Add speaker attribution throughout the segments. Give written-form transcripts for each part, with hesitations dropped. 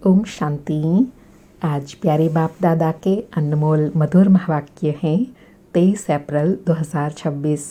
Speaker 1: ओम शांति। आज प्यारे बाप दादा के अनमोल मधुर महावाक्य हैं 23 अप्रैल 2026।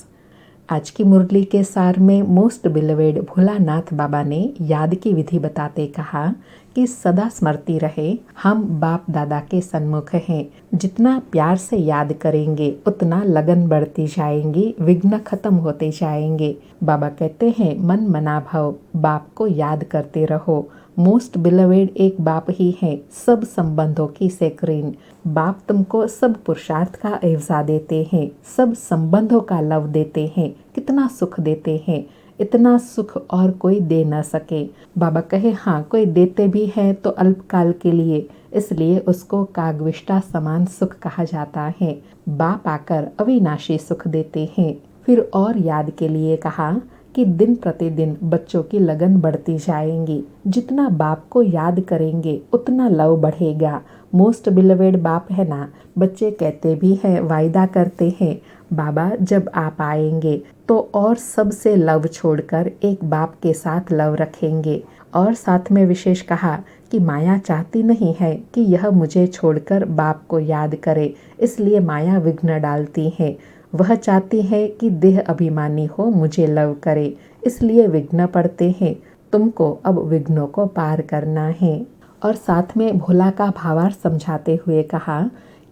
Speaker 1: आज की मुरली के सार में मोस्ट बिलवेड भोलानाथ बाबा ने याद की विधि बताते कहा कि सदा स्मृति रहे, हम बाप दादा के सन्मुख हैं। जितना प्यार से याद करेंगे उतना लगन बढ़ती जाएंगी, विघ्न खत्म होते जाएंगे। बाबा कहते हैं मन मना भव, बाप को याद करते रहो। मोस्ट बिलवेड एक बाप ही है, सब संबंधों की सेक्रेन। बाप तुमको सब पुरुषार्थ का एवजा देते हैं, सब संबंधों का लव देते हैं, कितना सुख देते हैं, इतना सुख और कोई दे न सके। बाबा कहे हाँ, कोई देते भी है तो अल्पकाल के लिए, इसलिए उसको कागविष्टा समान सुख कहा जाता है। बाप आकर अविनाशी सुख देते हैं। फिर और याद के लिए कहा कि दिन प्रतिदिन बच्चों की लगन बढ़ती जाएंगी। जितना बाप को याद करेंगे उतना लव बढ़ेगा। मोस्ट बिलवेड बाप है ना। बच्चे कहते भी हैं, वायदा करते हैं, बाबा जब आप आएंगे तो और सबसे लव छोड़कर एक बाप के साथ लव रखेंगे। और साथ में विशेष कहा कि माया चाहती नहीं है कि यह मुझे छोड़कर बाप को याद करे, इसलिए माया विघ्न डालती है। वह चाहती है कि देह अभिमानी हो, मुझे लव करे, इसलिए विघ्न पड़ते हैं। तुमको अब विघ्नों को पार करना है। और साथ में भोला का भावार्थ समझाते हुए कहा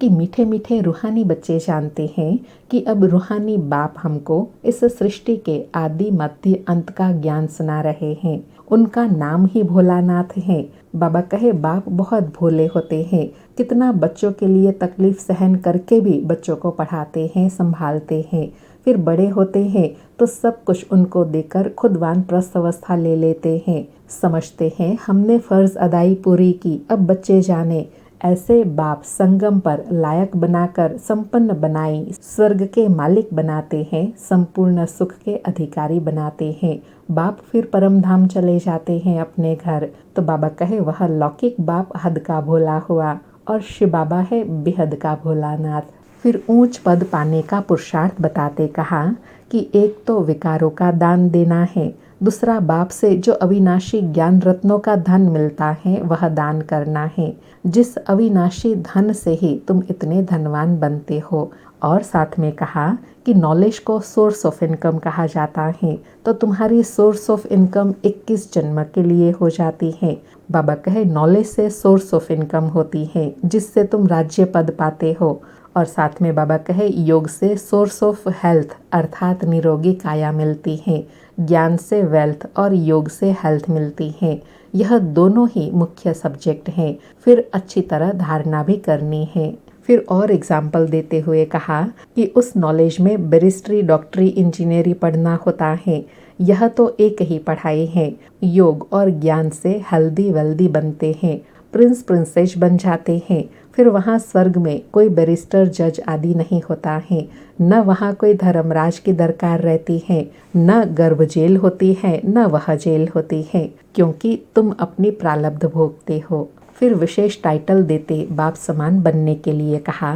Speaker 1: कि मीठे मीठे रूहानी बच्चे जानते हैं कि अब रूहानी बाप हमको इस सृष्टि के आदि मध्य अंत का ज्ञान सुना रहे हैं। उनका नाम ही भोलानाथ है। बाबा कहे बाप बहुत भोले होते हैं, कितना बच्चों के लिए तकलीफ सहन करके भी बच्चों को पढ़ाते हैं, संभालते हैं। फिर बड़े होते हैं तो सब कुछ उनको देकर खुद वानप्रस्थ अवस्था ले लेते हैं। समझते हैं हमने फर्ज अदाई पूरी की, अब बच्चे जाने। ऐसे बाप संगम पर लायक बनाकर संपन्न बनाई स्वर्ग के मालिक बनाते हैं, संपूर्ण सुख के अधिकारी बनाते हैं। बाप फिर परम धाम चले जाते हैं अपने घर। तो बाबा कहे वह लौकिक बाप हद का भोला हुआ और शिव बाबा है बेहद का भोलानाथ। फिर ऊंच पद पाने का पुरुषार्थ बताते कहा कि एक तो विकारों का दान देना है, दूसरा बाप से जो अविनाशी ज्ञान रत्नों का धन मिलता है वह दान करना है। जिस अविनाशी धन से ही तुम इतने धनवान बनते हो। और साथ में कहा कि नॉलेज को सोर्स ऑफ इनकम कहा जाता है, तो तुम्हारी सोर्स ऑफ इनकम 21 जन्म के लिए हो जाती है। बाबा कहे नॉलेज से सोर्स ऑफ इनकम होती है, जिससे तुम राज्य पद पाते हो। और साथ में बाबा कहे योग से सोर्स ऑफ हेल्थ अर्थात निरोगी काया मिलती है, ज्ञान से वेल्थ और योग से हेल्थ मिलती है। यह दोनों ही मुख्य सब्जेक्ट हैं। फिर अच्छी तरह धारणा भी करनी है। फिर और एग्जाम्पल देते हुए कहा कि उस नॉलेज में बैरिस्ट्री, डॉक्टरी, इंजीनियरिंग पढ़ना होता है। यह तो एक ही पढ़ाई है। योग और ज्ञान से हेल्दी वेल्दी बनते हैं, प्रिंस प्रिंसेस बन जाते हैं। फिर वहाँ स्वर्ग में कोई बैरिस्टर, जज आदि नहीं होता है, न वहाँ कोई धर्मराज की दरकार रहती है, न गर्भ जेल होती है, न वह जेल होती है, क्योंकि तुम अपनी प्रारब्ध भोगते हो। फिर विशेष टाइटल देते बाप समान बनने के लिए कहा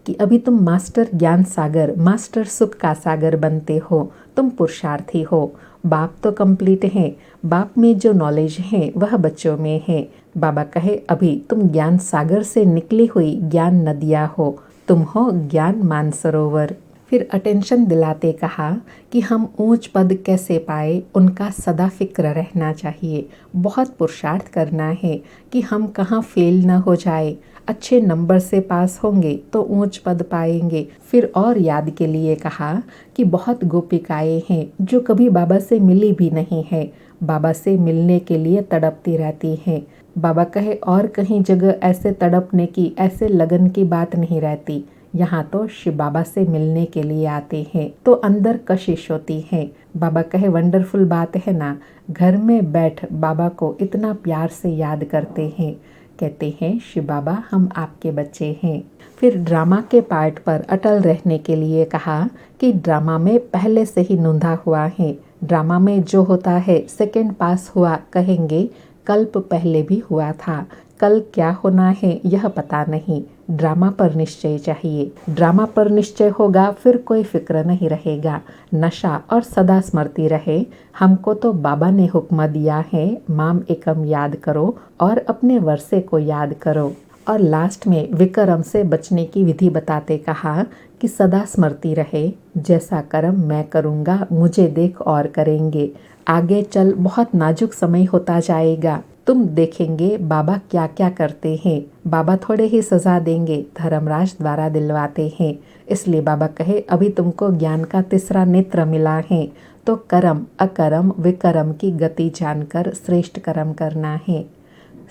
Speaker 1: कि अभी तुम मास्टर ज्ञान सागर, मास्टर सुख का सागर बनते हो, तुम पुरुषार्थी हो। बाप तो कंप्लीट है, बाप में जो नॉलेज है वह बच्चों में है। बाबा कहे अभी तुम ज्ञान सागर से निकली हुई ज्ञान नदियाँ हो, तुम हो ज्ञान मानसरोवर। फिर अटेंशन दिलाते कहा कि हम ऊंच पद कैसे पाए, उनका सदा फिक्र रहना चाहिए। बहुत पुरुषार्थ करना है कि हम कहाँ फेल न हो जाए। अच्छे नंबर से पास होंगे तो ऊंच पद पाएंगे। फिर और याद के लिए कहा कि बहुत गोपिकाएं हैं जो कभी बाबा से मिली भी नहीं है, बाबा से मिलने के लिए तड़पती रहती हैं। बाबा कहे और कहीं जगह ऐसे तड़पने की, ऐसे लगन की बात नहीं रहती। यहाँ तो शिव बाबा से मिलने के लिए आते हैं तो अंदर कशिश होती है। बाबा कहे वंडरफुल बात है ना, घर में बैठ बाबा को इतना प्यार से याद करते हैं। कहते हैं शिव बाबा हम आपके बच्चे हैं। फिर ड्रामा के पार्ट पर अटल रहने के लिए कहा कि ड्रामा में पहले से ही नोंधा हुआ है। ड्रामा में जो होता है सेकंड पास हुआ कहेंगे, कल्प पहले भी हुआ था। कल क्या होना है यह पता नहीं, ड्रामा पर निश्चय चाहिए। ड्रामा पर निश्चय होगा फिर कोई फिक्र नहीं रहेगा, नशा और सदा स्मृति रहे। हमको तो बाबा ने हुक्म दिया है, माम एकम याद करो और अपने वर्षे को याद करो। और लास्ट में विक्रम से बचने की विधि बताते कहा कि सदा स्मृति रहे, जैसा कर्म मैं करूँगा मुझे देख और करेंगे। आगे चल बहुत नाजुक समय होता जाएगा, तुम देखेंगे बाबा क्या क्या करते हैं। बाबा थोड़े ही सजा देंगे, धर्मराज द्वारा दिलवाते हैं। इसलिए बाबा कहे अभी तुमको ज्ञान का तीसरा नेत्र मिला है, तो कर्म अकर्म विकर्म की गति जानकर श्रेष्ठ कर्म करना है।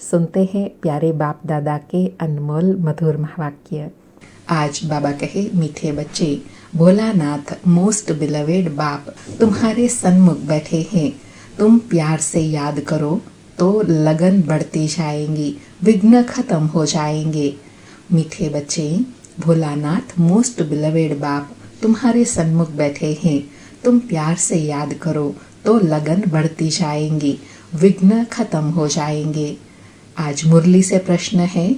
Speaker 1: सुनते हैं प्यारे बाप दादा के अनमोल मधुर महावाक्य। आज बाबा कहे मीठे बच्चे, भोलानाथ मोस्ट बिलवेड बाप तुम्हारे सन्मुख बैठे हैं, तुम प्यार से याद करो तो लगन बढ़ती जाएंगी, विघ्न खत्म हो जाएंगे। मीठे बच्चे, भोलानाथ मोस्ट बिलवेड बाप तुम्हारे सन्मुख बैठे हैं, तुम प्यार से याद करो तो लगन बढ़ती जाएंगी, विघ्न खत्म हो जाएंगे। आज मुरली से प्रश्न है,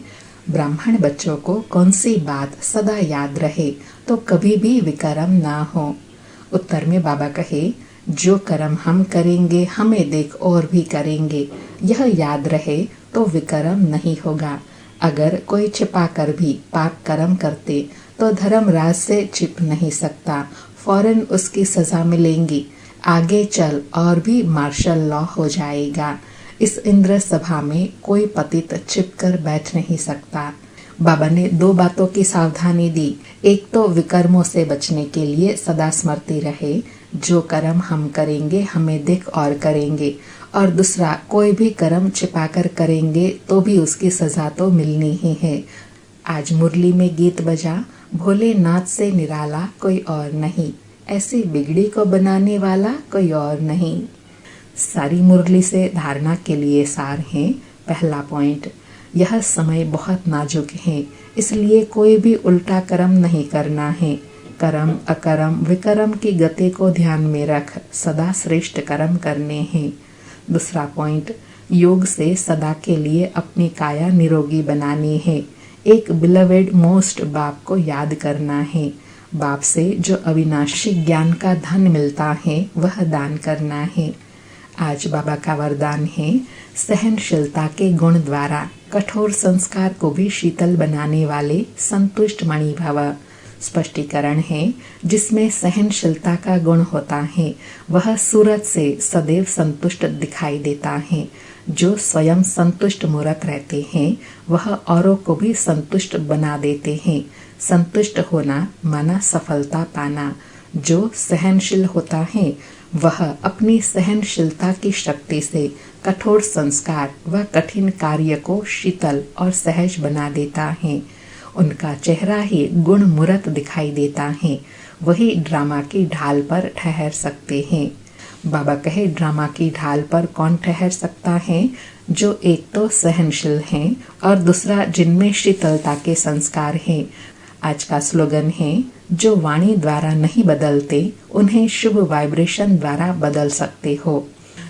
Speaker 1: ब्राह्मण बच्चों को कौन सी बात सदा याद रहे तो कभी भी विकर्म ना हो। उत्तर में बाबा कहे, जो कर्म हम करेंगे हमें देख और भी करेंगे, यह याद रहे तो विकर्म नहीं होगा। अगर कोई छिपा कर भी पाप कर्म करते तो धर्मराज से छिप नहीं सकता, फौरन उसकी सजा मिलेंगी। आगे चल और भी मार्शल लॉ हो जाएगा। इस इंद्र सभा में कोई पतित छिपकर बैठ नहीं सकता। बाबा ने दो बातों की सावधानी दी। एक तो विकर्मों से बचने के लिए सदा स्मृति रहे, जो कर्म हम करेंगे हमें देख और करेंगे। और दूसरा, कोई भी कर्म छिपाकर करेंगे तो भी उसकी सजा तो मिलनी ही है। आज मुरली में गीत बजा, भोलेनाथ से निराला कोई और नहीं, ऐसी बिगड़ी को बनाने वाला कोई और नहीं। सारी मुरली से धारणा के लिए सार है। पहला पॉइंट, यह समय बहुत नाजुक है, इसलिए कोई भी उल्टा कर्म नहीं करना है। कर्म अकर्म विकर्म की गति को ध्यान में रख सदा श्रेष्ठ कर्म करने हैं। दूसरा पॉइंट, योग से सदा के लिए अपनी काया निरोगी बनानी है। एक बिलवेड मोस्ट बाप को याद करना है। बाप से जो अविनाशी ज्ञान का धन मिलता है वह दान करना है। आज बाबा का वरदान है, सहनशीलता के गुण द्वारा कठोर संस्कार को भी शीतल बनाने वाले संतुष्ट मणि भव। स्पष्टीकरण है, जिसमें सहनशीलता का गुण होता है वह सूरत से सदैव संतुष्ट दिखाई देता है। जो स्वयं संतुष्ट मूरत रहते हैं वह औरों को भी संतुष्ट बना देते हैं। संतुष्ट होना माना सफलता पाना। जो सहनशील होता है वह अपनी सहनशीलता की शक्ति से कठोर संस्कार व कठिन कार्य को शीतल और सहज बना देता है। उनका चेहरा ही गुण मूरत दिखाई देता है। वही ड्रामा की ढाल पर ठहर सकते हैं। बाबा कहे, ड्रामा की ढाल पर कौन ठहर सकता है? जो एक तो सहनशील हैं और दूसरा जिनमें शीतलता के संस्कार हैं। आज का स्लोगन है, जो वाणी द्वारा नहीं बदलते उन्हें शुभ वाइब्रेशन द्वारा बदल सकते हो।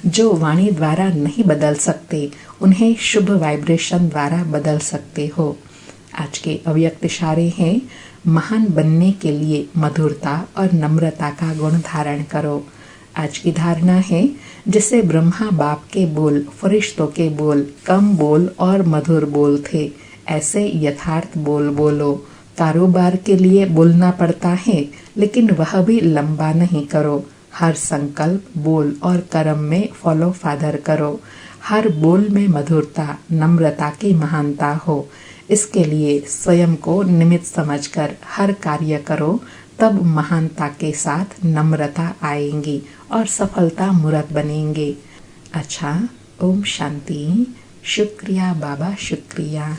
Speaker 1: जो वाणी द्वारा नहीं बदल सकते उन्हें शुभ वाइब्रेशन द्वारा बदल सकते हो। आज के अव्यक्त इशारे हैं, महान बनने के लिए मधुरता और नम्रता का गुण धारण करो। आज की धारणा है, जैसे ब्रह्मा बाप के बोल फरिश्तों के बोल कम बोल और मधुर बोल थे, ऐसे यथार्थ बोल बोलो। कारोबार के लिए बोलना पड़ता है, लेकिन वह भी लंबा नहीं करो। हर संकल्प बोल और कर्म में फॉलो फादर करो। हर बोल में मधुरता नम्रता की महानता हो। इसके लिए स्वयं को निमित्त समझकर हर कार्य करो, तब महानता के साथ नम्रता आएंगी और सफलता मूरत बनेंगे। अच्छा, ओम शांति। शुक्रिया बाबा, शुक्रिया।